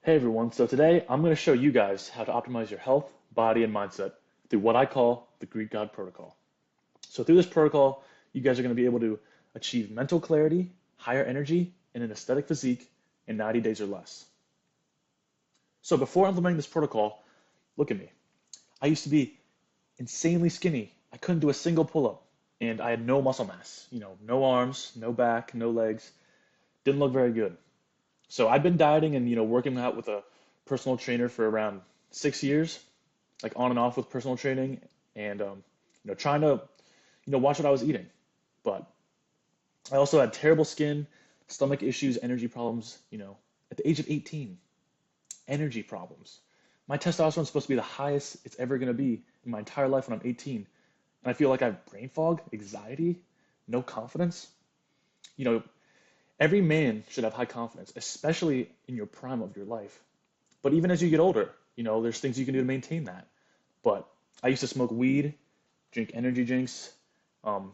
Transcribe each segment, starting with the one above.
Hey everyone, so today I'm going to show you guys how to optimize your health, body, and mindset through what I call the Greek God protocol. So through this protocol, you guys are going to be able to achieve mental clarity, higher energy, and an aesthetic physique in 90 days or less. So before implementing this protocol, look at me. I used to be insanely skinny. I couldn't do a single pull-up, and I had no muscle mass. No arms, no back, no legs. Didn't look very good. So I've been dieting and working out with a personal trainer for around 6 years, like on and off with personal training, and trying to watch what I was eating. But I also had terrible skin, stomach issues, energy problems. At the age of 18, energy problems. My testosterone is supposed to be the highest it's ever going to be in my entire life when I'm 18, and I feel like I have brain fog, anxiety, no confidence. You know, Every man should have high confidence, especially in your prime of your life. But even as you get older, there's things you can do to maintain that. But I used to smoke weed, drink energy drinks. Um,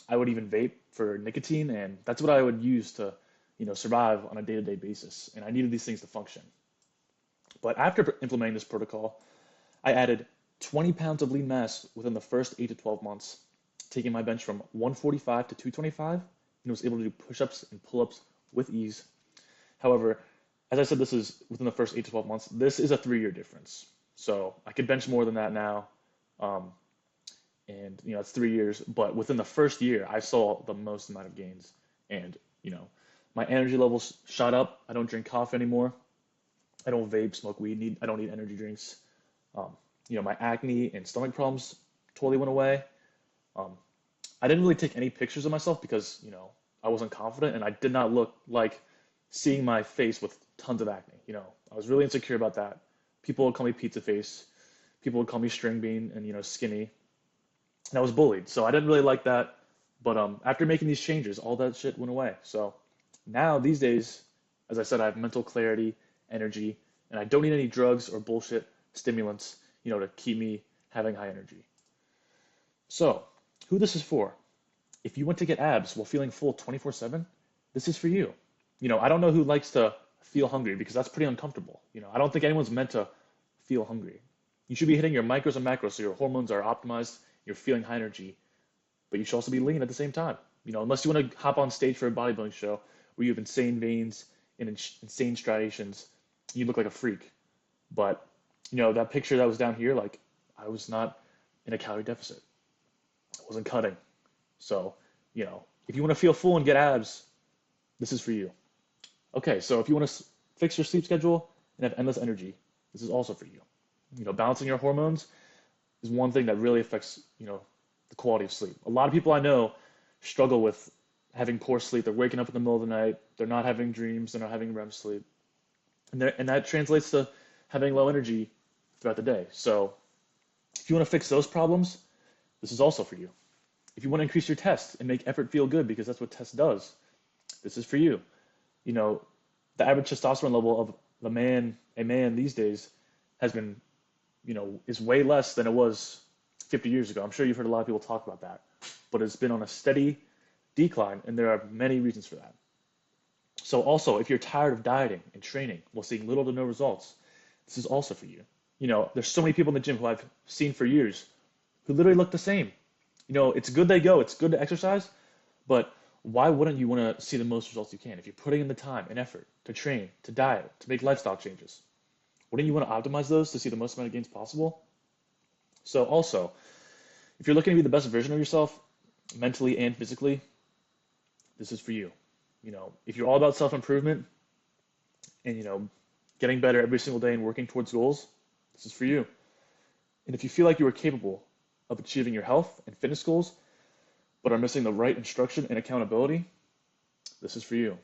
I would even vape for nicotine, and that's what I would use to, survive on a day-to-day basis. And I needed these things to function. But after implementing this protocol, I added 20 pounds of lean mass within the first 8 to 12 months, taking my bench from 145 to 225, and was able to do push-ups and pull-ups with ease. However, as I said, this is within the first 8 to 12 months. This is a 3-year difference. So I could bench more than that now. Um, and, it's 3 years. But within the first year, I saw the most amount of gains. And, my energy levels shot up. I don't drink coffee anymore. I don't vape, smoke weed. I don't need energy drinks. Um, my acne and stomach problems totally went away. Um, I didn't really take any pictures of myself because, I wasn't confident and I did not look like seeing my face with tons of acne. I was really insecure about that. People would call me pizza face. People would call me string bean and, skinny. And I was bullied. So I didn't really like that. But after making these changes, all that shit went away. So now these days, as I said, I have mental clarity, energy, and I don't need any drugs or bullshit stimulants, to keep me having high energy. So who this is for? If you want to get abs while feeling full 24/7, this is for you. I don't know who likes to feel hungry because that's pretty uncomfortable. I don't think anyone's meant to feel hungry. You should be hitting your micros and macros so your hormones are optimized, you're feeling high energy, but you should also be lean at the same time. Unless you want to hop on stage for a bodybuilding show where you have insane veins and insane striations, you look like a freak. But, that picture that was down here, like I was not in a calorie deficit. I wasn't cutting. So, if you want to feel full and get abs, this is for you. Okay, so if you want to fix your sleep schedule and have endless energy, this is also for you. Balancing your hormones is one thing that really affects, the quality of sleep. A lot of people I know struggle with having poor sleep. They're waking up in the middle of the night. They're not having dreams. They're not having REM sleep. And that translates to having low energy throughout the day. So if you want to fix those problems, this is also for you. If you want to increase your test and make effort feel good, because that's what test does, this is for you. The average testosterone level of a man these days has been, is way less than it was 50 years ago. I'm sure you've heard a lot of people talk about that, but it's been on a steady decline, and there are many reasons for that. So also, if you're tired of dieting and training while seeing little to no results, this is also for you. There's so many people in the gym who I've seen for years who literally look the same. It's good they go, it's good to exercise, but why wouldn't you want to see the most results you can? If you're putting in the time and effort to train, to diet, to make lifestyle changes, wouldn't you want to optimize those to see the most amount of gains possible? So also, if you're looking to be the best version of yourself, mentally and physically, this is for you. If you're all about self-improvement and, getting better every single day and working towards goals, this is for you. And if you feel like you are capable of achieving your health and fitness goals, but are missing the right instruction and accountability, this is for you.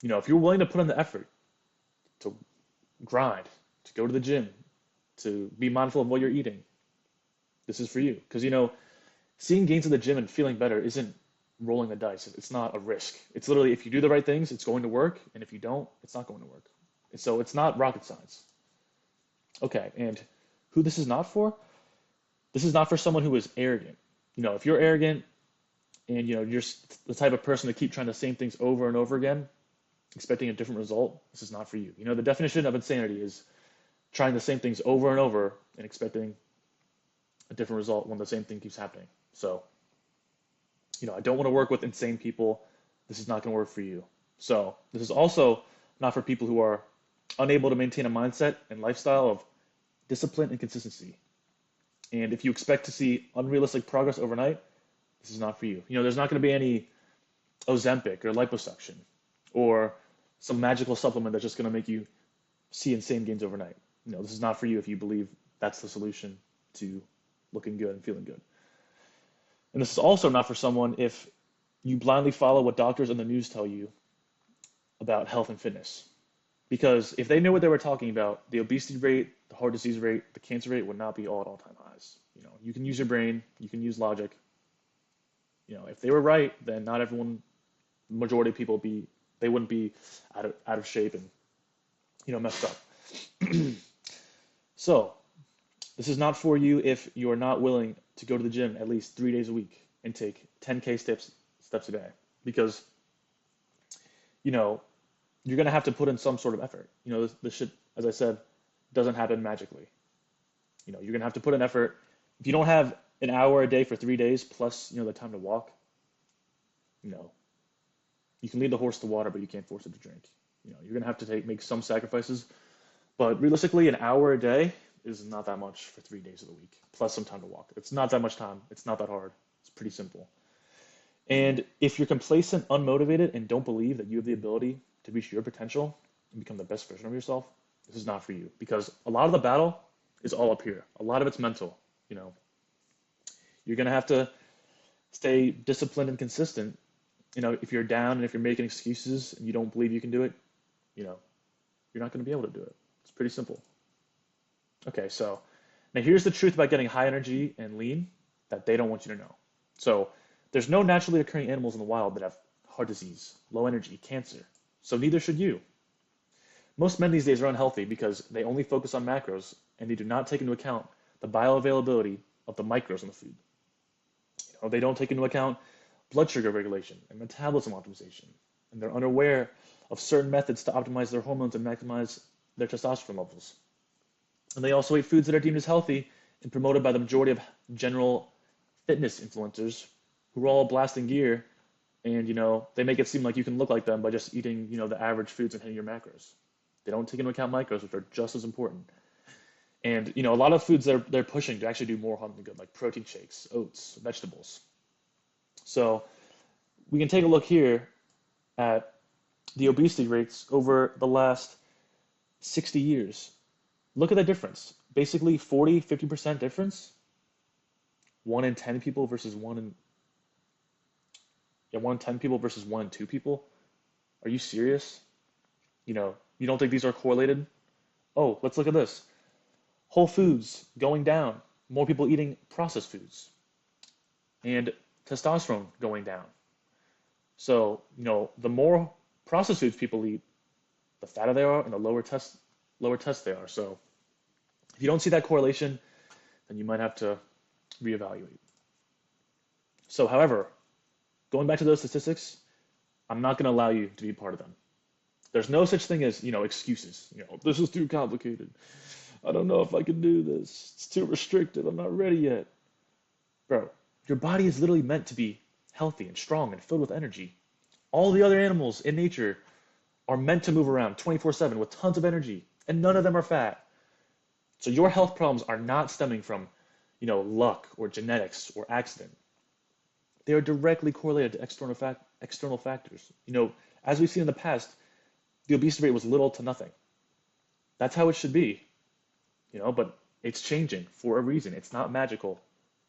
If you're willing to put in the effort to grind, to go to the gym, to be mindful of what you're eating, this is for you. Because, seeing gains in the gym and feeling better isn't rolling the dice. It's not a risk. It's literally, if you do the right things, it's going to work. And if you don't, it's not going to work. And so it's not rocket science. Okay, and who this is not for? This is not for someone who is arrogant. If you're arrogant and you're the type of person to keep trying the same things over and over again, expecting a different result, this is not for you. The definition of insanity is trying the same things over and over and expecting a different result when the same thing keeps happening. So, I don't want to work with insane people. This is not going to work for you. So, this is also not for people who are unable to maintain a mindset and lifestyle of discipline and consistency. And if you expect to see unrealistic progress overnight, this is not for you. There's not going to be any Ozempic or liposuction or some magical supplement that's just going to make you see insane gains overnight. This is not for you if you believe that's the solution to looking good and feeling good. And this is also not for someone if you blindly follow what doctors and the news tell you about health and fitness. Because if they knew what they were talking about, the obesity rate, the heart disease rate, the cancer rate would not be all at all-time highs. You can use your brain, you can use logic. If they were right, then not everyone, majority of people they wouldn't be out of shape and messed up. So this is not for you if you are not willing to go to the gym at least 3 days a week and take 10K steps a day, because you're going to have to put in some sort of effort. This shit, as I said, doesn't happen magically. You're going to have to put in effort. If you don't have an hour a day for 3 days plus the time to walk, you can lead the horse to water, but you can't force it to drink. You're going to have to make some sacrifices, but realistically, an hour a day is not that much for 3 days of the week, plus some time to walk. It's not that much time. It's not that hard. It's pretty simple. And if you're complacent, unmotivated, and don't believe that you have the ability to reach your potential and become the best version of yourself, this is not for you, because a lot of the battle is all up here. A lot of it's mental. You're going to have to stay disciplined and consistent. If you're down and if you're making excuses and you don't believe you can do it, you're not going to be able to do it. It's pretty simple. Okay, so now here's the truth about getting high energy and lean that they don't want you to know. So there's no naturally occurring animals in the wild that have heart disease, low energy, cancer. So neither should you. Most men these days are unhealthy because they only focus on macros and they do not take into account the bioavailability of the micros in the food. They don't take into account blood sugar regulation and metabolism optimization, and they're unaware of certain methods to optimize their hormones and maximize their testosterone levels. And they also eat foods that are deemed as healthy and promoted by the majority of general fitness influencers who are all blasting gear, and they make it seem like you can look like them by just eating the average foods and hitting your macros. They don't take into account micros, which are just as important. And a lot of foods they're pushing to actually do more harm than good, like protein shakes, oats, vegetables. So we can take a look here at the obesity rates over the last 60 years. Look at the difference. Basically 40-50% difference. 1 in 10 people versus 1 in 10 people versus 1 in 2 people. Are you serious? You don't think these are correlated? Oh, let's look at this. Whole foods going down, more people eating processed foods, and testosterone going down. So, the more processed foods people eat, the fatter they are and the lower test they are. So if you don't see that correlation, then you might have to reevaluate. So, however, going back to those statistics, I'm not going to allow you to be part of them. There's no such thing as, excuses. This is too complicated. I don't know if I can do this. It's too restrictive. I'm not ready yet. Bro, your body is literally meant to be healthy and strong and filled with energy. All the other animals in nature are meant to move around 24/7 with tons of energy, and none of them are fat. So your health problems are not stemming from, luck or genetics or accident. They are directly correlated to external factors. As we've seen in the past, the obesity rate was little to nothing. That's how it should be. But it's changing for a reason. It's not magical.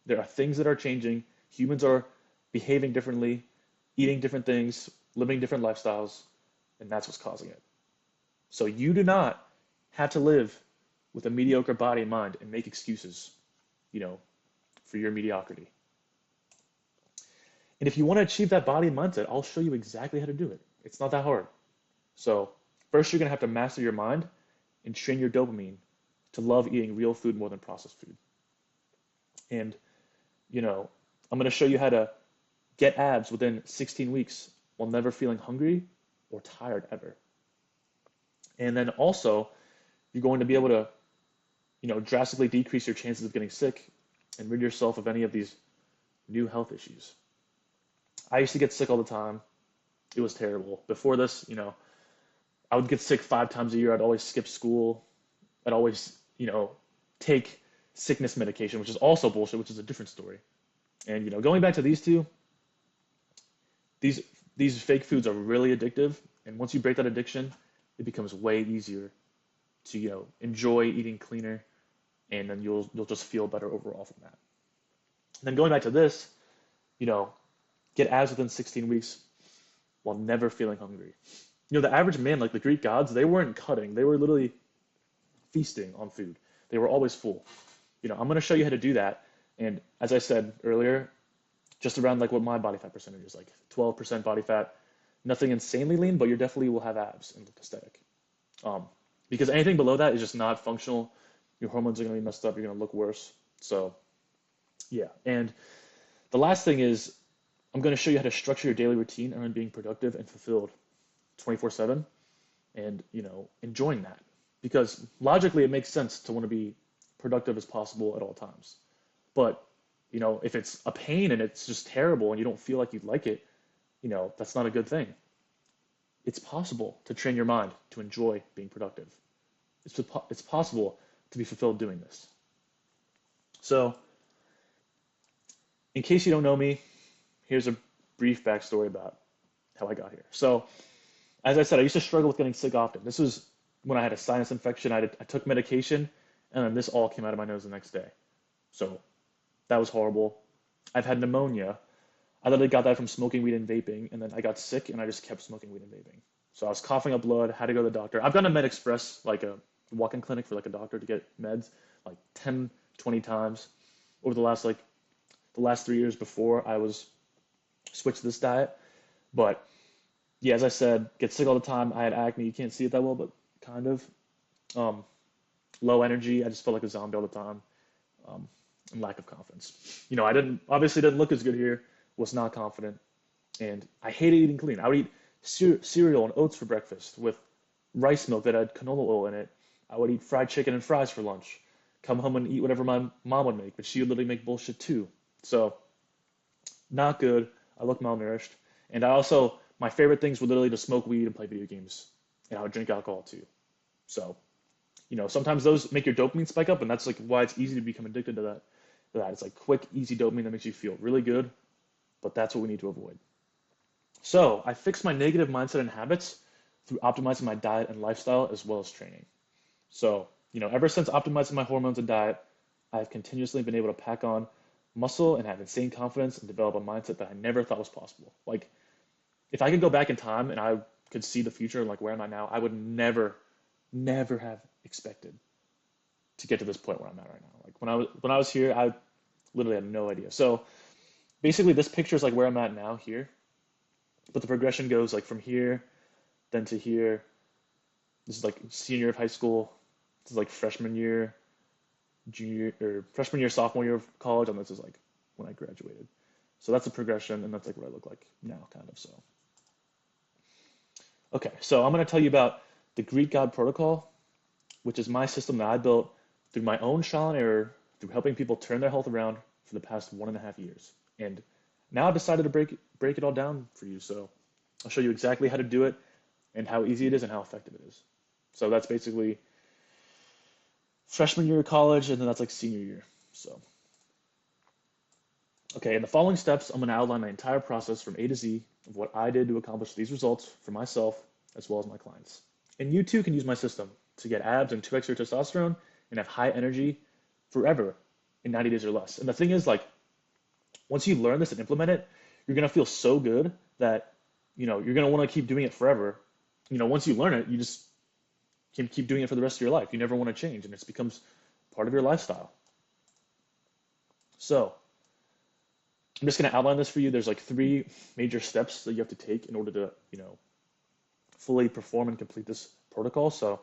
There are things that are changing. Humans are behaving differently, eating different things, living different lifestyles, and that's what's causing it. So you do not have to live with a mediocre body and mind and make excuses, for your mediocrity. And if you want to achieve that body and mindset, I'll show you exactly how to do it. It's not that hard. So first, you're going to have to master your mind and train your dopamine to love eating real food more than processed food. And, I'm going to show you how to get abs within 16 weeks while never feeling hungry or tired ever. And then also, you're going to be able to, drastically decrease your chances of getting sick and rid yourself of any of these new health issues. I used to get sick all the time. It was terrible. Before this, I would get sick 5 times a year. I'd always skip school. I'd always, take sickness medication, which is also bullshit, which is a different story. And, going back to these two, these these fake foods are really addictive. And once you break that addiction, it becomes way easier to, enjoy eating cleaner, and then you'll just feel better overall from that. And then going back to this, you know, get abs within 16 weeks while never feeling hungry. The average man, like the Greek gods, they weren't cutting. They were literally feasting on food. They were always full. I'm going to show you how to do that. And as I said earlier, just around like what my body fat percentage is, like 12% body fat, nothing insanely lean, but you definitely will have abs and look aesthetic. Because anything below that is just not functional. Your hormones are going to be messed up. You're going to look worse. So yeah. And the last thing is I'm going to show you how to structure your daily routine around being productive and fulfilled 24/7 and, enjoying that. Because logically it makes sense to want to be productive as possible at all times. But, if it's a pain and it's just terrible and you don't feel like you'd like it, that's not a good thing. It's possible to train your mind to enjoy being productive. It's possible to be fulfilled doing this. So, in case you don't know me, here's a brief backstory about how I got here. So, as I said, I used to struggle with getting sick often. This was when I had a sinus infection. I took medication, and then this all came out of my nose the next day. So, that was horrible. I've had pneumonia. I literally got that from smoking weed and vaping, and then I got sick, and I just kept smoking weed and vaping. So I was coughing up blood, had to go to the doctor. I've gone to Med Express, like a walk-in clinic for like a doctor to get meds, like 10, 20 times over the last 3 years before I was switched to this diet. But yeah, as I said, get sick all the time. I had acne. You can't see it that well, but kind of. Low energy. I just felt like a zombie all the time. And lack of confidence. I obviously didn't look as good here. Was not confident, and I hated eating clean. I would eat cereal and oats for breakfast with rice milk that had canola oil in it. I would eat fried chicken and fries for lunch. Come home and eat whatever my mom would make, but she would literally make bullshit too. So, not good. I look malnourished, and my favorite things were literally to smoke weed and play video games, and I would drink alcohol too. So, sometimes those make your dopamine spike up, and that's like why it's easy to become addicted to that. It's like quick, easy dopamine that makes you feel really good, but that's what we need to avoid. So I fixed my negative mindset and habits through optimizing my diet and lifestyle as well as training. So, ever since optimizing my hormones and diet, I've continuously been able to pack on muscle and have insane confidence and develop a mindset that I never thought was possible. Like, if I could go back in time and I could see the future, like where I'm at now, I would never have expected to get to this point where I'm at right now. Like when I was here, I literally had no idea. So basically this picture is like where I'm at now here, but the progression goes like from here, then to here. This is like senior year of high school. This is like freshman year, sophomore year of college, and this is like when I graduated. So that's the progression, and that's like what I look like now, kind of. So, okay, so I'm going to tell you about the Greek God protocol, which is my system that I built through my own trial and error, through helping people turn their health around for the past 1.5 years. And now I've decided to break it all down for you. So I'll show you exactly how to do it and how easy it is and how effective it is. So that's basically freshman year of college, and then that's like senior year. So, okay, in the following steps, I'm going to outline my entire process from A to Z of what I did to accomplish these results for myself as well as my clients. And you too can use my system to get abs and 2x your testosterone and have high energy forever in 90 days or less. And the thing is, like, once you learn this and implement it, you're going to feel so good that, you're going to want to keep doing it forever. Once you learn it, you just can keep doing it for the rest of your life. You never want to change, and it becomes part of your lifestyle. So I'm just going to outline this for you. There's like 3 major steps that you have to take in order to, fully perform and complete this protocol. So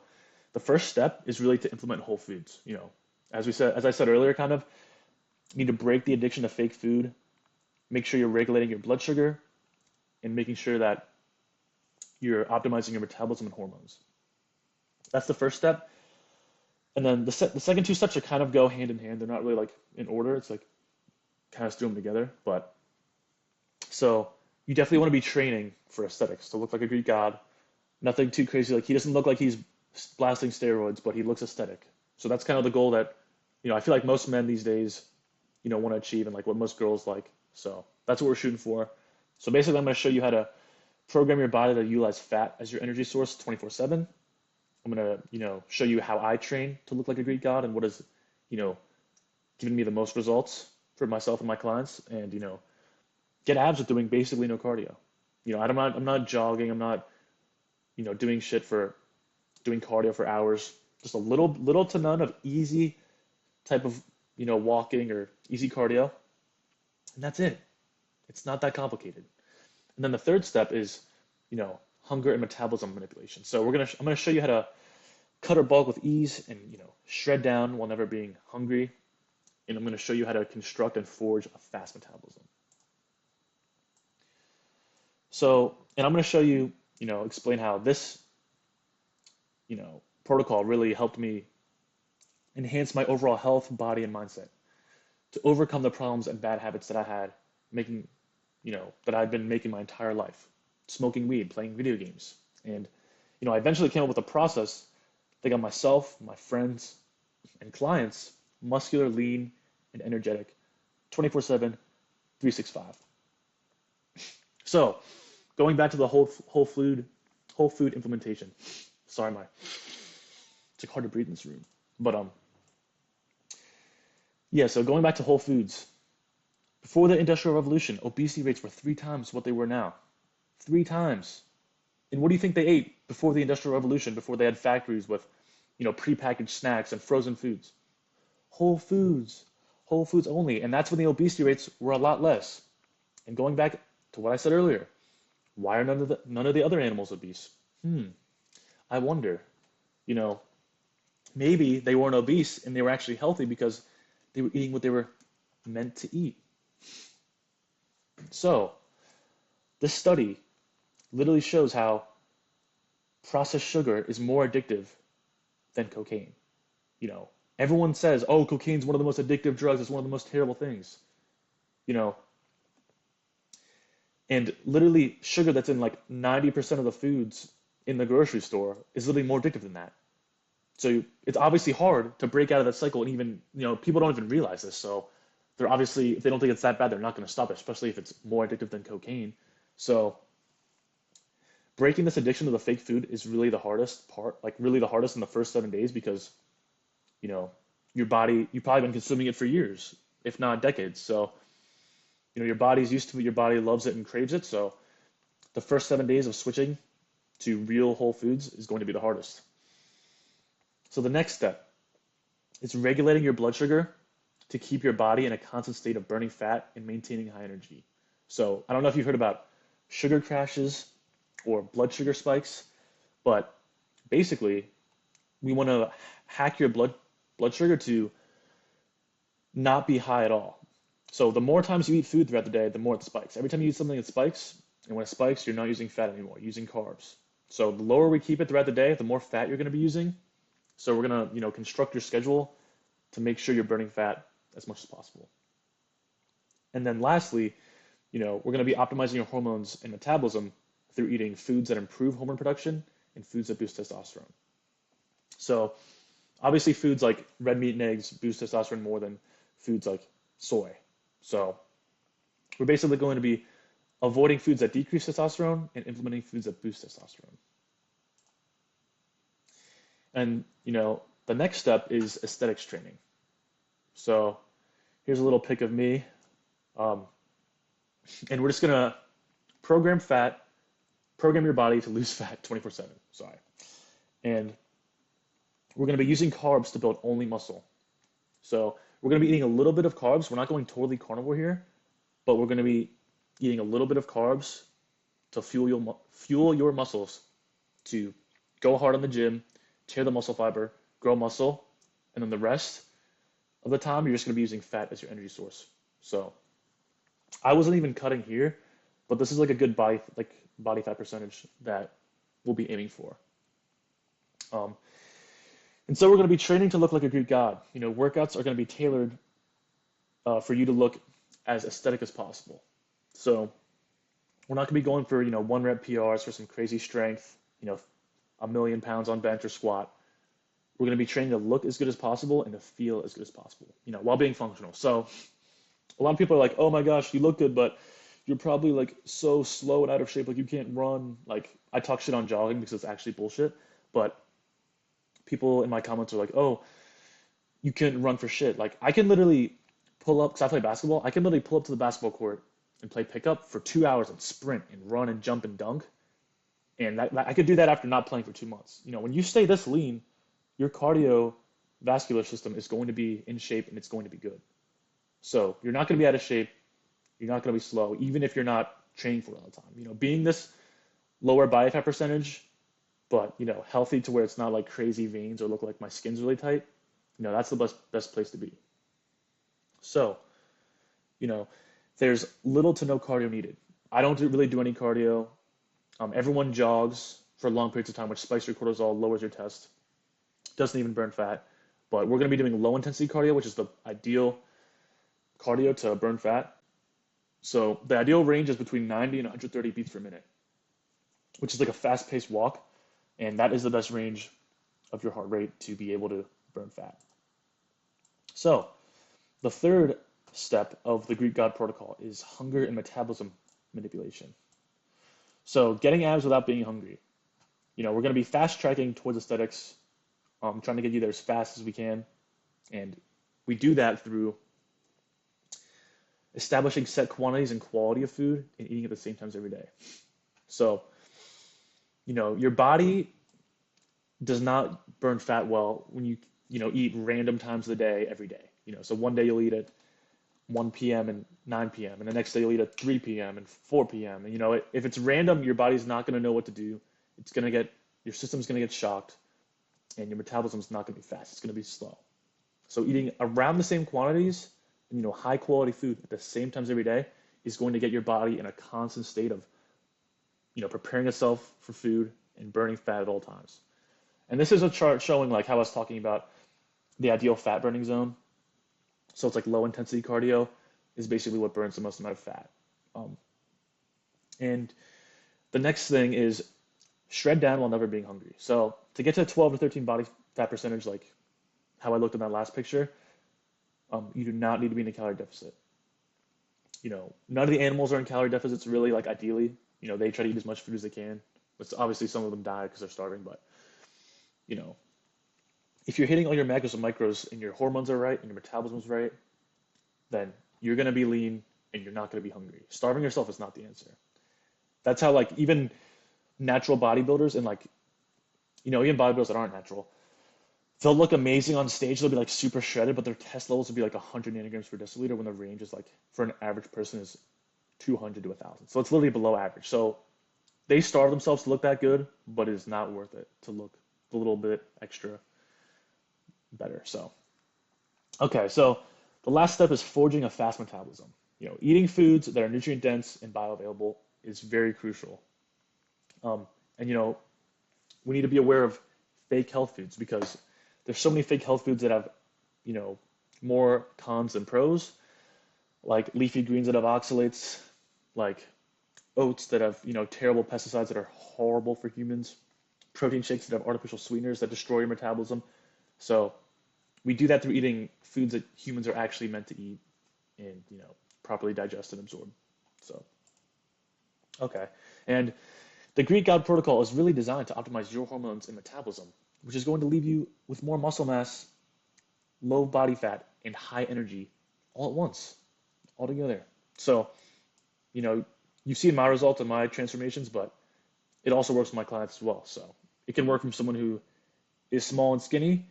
the first step is really to implement whole foods. As I said earlier, kind of, you need to break the addiction to fake food, make sure you're regulating your blood sugar, and making sure that, you're optimizing your metabolism and hormones. That's the first step. And then the second two steps are kind of go hand in hand. They're not really like in order. It's like kind of do them together. But so you definitely want to be training for aesthetics to look like a Greek god. Nothing too crazy. Like he doesn't look like he's blasting steroids, but he looks aesthetic. So that's kind of the goal that, I feel like most men these days, want to achieve and like what most girls like. So that's what we're shooting for. So basically, I'm going to show you how to program your body to utilize fat as your energy source 24/7. I'm going to, show you how I train to look like a Greek god and what has, given me the most results for myself and my clients, and, get abs with doing basically no cardio. I'm not jogging. I'm not, doing doing cardio for hours. Just a little to none of easy type of, walking or easy cardio. And that's it. It's not that complicated. And then the third step is, hunger and metabolism manipulation. So I'm gonna show you how to cut or bulk with ease and, shred down while never being hungry. And I'm gonna show you how to construct and forge a fast metabolism. So, and I'm gonna show you, explain how this, protocol really helped me enhance my overall health, body, and mindset to overcome the problems and bad habits that I had making, that I've been making my entire life, smoking weed, playing video games. And, I eventually came up with a process that got myself, my friends, and clients muscular, lean, and energetic 24/7, 365. So, going back to the whole food implementation. Sorry, it's like hard to breathe in this room. But yeah, so going back to whole foods. Before the Industrial Revolution, obesity rates were 3 times what they were now. 3 times. And what do you think they ate before the Industrial Revolution, before they had factories with, prepackaged snacks and frozen foods? Whole foods. Whole foods only. And that's when the obesity rates were a lot less. And going back to what I said earlier, why are none of the other animals obese? I wonder. Maybe they weren't obese and they were actually healthy because they were eating what they were meant to eat. So, this study literally shows how processed sugar is more addictive than cocaine. Everyone says, oh, cocaine's one of the most addictive drugs, it's one of the most terrible things. And literally sugar that's in like 90% of the foods in the grocery store is literally more addictive than that. So it's obviously hard to break out of that cycle, and even, people don't even realize this. So they're obviously, if they don't think it's that bad, they're not going to stop it, especially if it's more addictive than cocaine. So breaking this addiction to the fake food is really the hardest part, like really the hardest in the first 7 days, because, your body, you've probably been consuming it for years, if not decades. So, your body's used to it, your body loves it and craves it. So the first 7 days of switching to real whole foods is going to be the hardest. So the next step is regulating your blood sugar to keep your body in a constant state of burning fat and maintaining high energy. So I don't know if you've heard about sugar crashes or blood sugar spikes, but basically we want to hack your blood sugar to not be high at all. So the more times you eat food throughout the day, the more it spikes. Every time you eat something, it spikes. And when it spikes, you're not using fat anymore, you're using carbs. So the lower we keep it throughout the day, the more fat you're going to be using. So we're going to, construct your schedule to make sure you're burning fat as much as possible. And then lastly, we're going to be optimizing your hormones and metabolism through eating foods that improve hormone production and foods that boost testosterone. So obviously foods like red meat and eggs boost testosterone more than foods like soy. So we're basically going to be avoiding foods that decrease testosterone and implementing foods that boost testosterone. And, the next step is aesthetics training. So here's a little pic of me. And we're just going to program your body to lose fat 24/7. Sorry. And we're going to be using carbs to build only muscle. So we're going to be eating a little bit of carbs. We're not going totally carnivore here, but we're going to be eating a little bit of carbs to fuel your muscles to go hard on the gym, tear the muscle fiber, grow muscle, and then the rest of the time you're just going to be using fat as your energy source. So I wasn't even cutting here, but this is like a good body fat percentage that we'll be aiming for. Um, and so we're going to be training to look like a Greek god. Workouts are going to be tailored for you to look as aesthetic as possible. So we're not going to be going for, 1 rep PRs for some crazy strength, 1,000,000 pounds on bench or squat. We're going to be training to look as good as possible and to feel as good as possible, while being functional. So a lot of people are like, oh my gosh, you look good, but you're probably like so slow and out of shape, like you can't run. Like I talk shit on jogging because it's actually bullshit, but people in my comments are like, oh, you can't run for shit. Like I can literally pull up, because I play basketball, I can literally pull up to the basketball court and play pickup for 2 hours and sprint and run and jump and dunk. And I could do that after not playing for 2 months. When you stay this lean, your cardiovascular system is going to be in shape and it's going to be good. So you're not going to be out of shape. You're not going to be slow, even if you're not training for it all the time. Being this lower body fat percentage, but healthy to where it's not like crazy veins or look like my skin's really tight, that's the best place to be. So, there's little to no cardio needed. I don't really do any cardio. Everyone jogs for long periods of time, which spikes your cortisol, lowers your test, doesn't even burn fat. But we're going to be doing low intensity cardio, which is the ideal cardio to burn fat. So the ideal range is between 90 and 130 beats per minute, which is like a fast-paced walk, and that is the best range of your heart rate to be able to burn fat. So the third step of the Greek God protocol is hunger and metabolism manipulation. So getting abs without being hungry. We're going to be fast tracking towards aesthetics, trying to get you there as fast as we can. And we do that through establishing set quantities and quality of food and eating at the same times every day. So, your body does not burn fat well when you eat random times of the day every day. So one day you'll eat at 1 p.m. and 9 p.m. and the next day you'll eat at 3 p.m. and 4 p.m. And if it's random, your body's not going to know what to do. Your system's going to get shocked, and your metabolism's not going to be fast. It's going to be slow. So eating around the same quantities and high quality food at the same times every day is going to get your body in a constant state of preparing itself for food and burning fat at all times. And this is a chart showing like how I was talking about the ideal fat burning zone. So it's like low intensity cardio is basically what burns the most amount of fat. And the next thing is shred down while never being hungry. So to get to 12 to 13 body fat percentage, like how I looked in that last picture, you do not need to be in a calorie deficit. None of the animals are in calorie deficits really, like ideally. They try to eat as much food as they can. But obviously some of them die because they're starving. But, if you're hitting all your macros and micros and your hormones are right and your metabolism's right, then you're going to be lean and you're not going to be hungry. Starving yourself is not the answer. That's how like even natural bodybuilders and like, even bodybuilders that aren't natural, they'll look amazing on stage. They'll be like super shredded, but their test levels will be like 100 nanograms per deciliter when the range is like, for an average person is 200 to 1,000. So it's literally below average. So they starve themselves to look that good, but it is not worth it to look a little bit extra better. So, okay. So the last step is forging a fast metabolism. Eating foods that are nutrient dense and bioavailable is very crucial. And we need to be aware of fake health foods because there's so many fake health foods that have, more cons than pros, like leafy greens that have oxalates, like oats that have, terrible pesticides that are horrible for humans, protein shakes that have artificial sweeteners that destroy your metabolism. So we do that through eating foods that humans are actually meant to eat and, properly digest and absorb. So, okay. And the Greek God protocol is really designed to optimize your hormones and metabolism, which is going to leave you with more muscle mass, low body fat, and high energy all at once, all together. So, you've seen my results and my transformations, but it also works for my clients as well. So it can work from someone who is small and skinny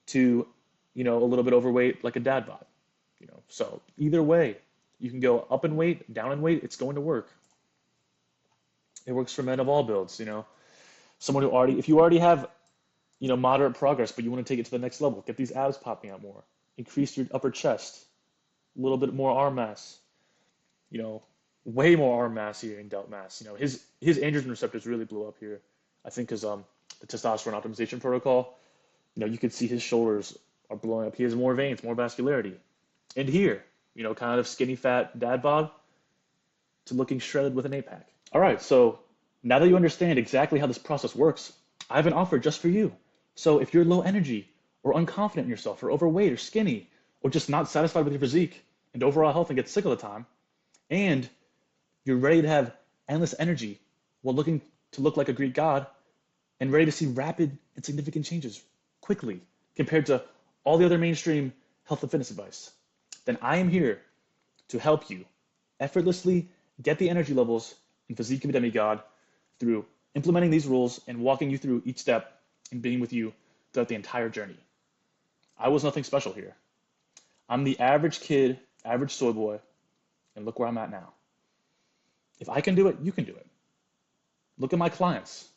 to, a little bit overweight, like a dad bod, So either way, you can go up in weight, down in weight, it's going to work. It works for men of all builds, someone who if you already have, moderate progress, but you want to take it to the next level, get these abs popping out more, increase your upper chest, a little bit more arm mass, way more arm mass here in delt mass. His androgen receptors really blew up here I think because the testosterone optimization protocol, you can see his shoulders are blowing up. He has more veins, more vascularity. And here, kind of skinny fat dad bod to looking shredded with an 8-pack. All right, so now that you understand exactly how this process works, I have an offer just for you. So if you're low energy or unconfident in yourself or overweight or skinny or just not satisfied with your physique and overall health and get sick all the time, and you're ready to have endless energy while looking to look like a Greek god and ready to see rapid and significant changes quickly compared to all the other mainstream health and fitness advice, then I am here to help you effortlessly get the energy levels and physique of a demigod through implementing these rules and walking you through each step and being with you throughout the entire journey. I was nothing special here. I'm the average kid, average soy boy, and look where I'm at now. If I can do it, you can do it. Look at my clients.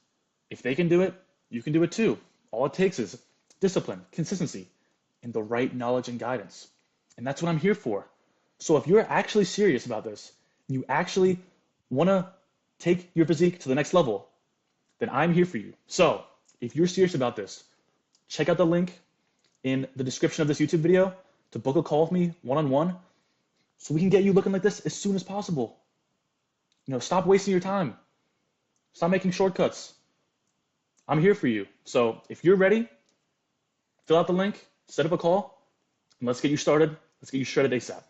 If they can do it, you can do it too. All it takes is discipline, consistency, and the right knowledge and guidance. And that's what I'm here for. So if you're actually serious about this, and you actually want to take your physique to the next level, then I'm here for you. So if you're serious about this, check out the link in the description of this YouTube video to book a call with me one-on-one so we can get you looking like this as soon as possible. Stop wasting your time. Stop making shortcuts. I'm here for you. So if you're ready, fill out the link, set up a call, and let's get you started. Let's get you shredded ASAP.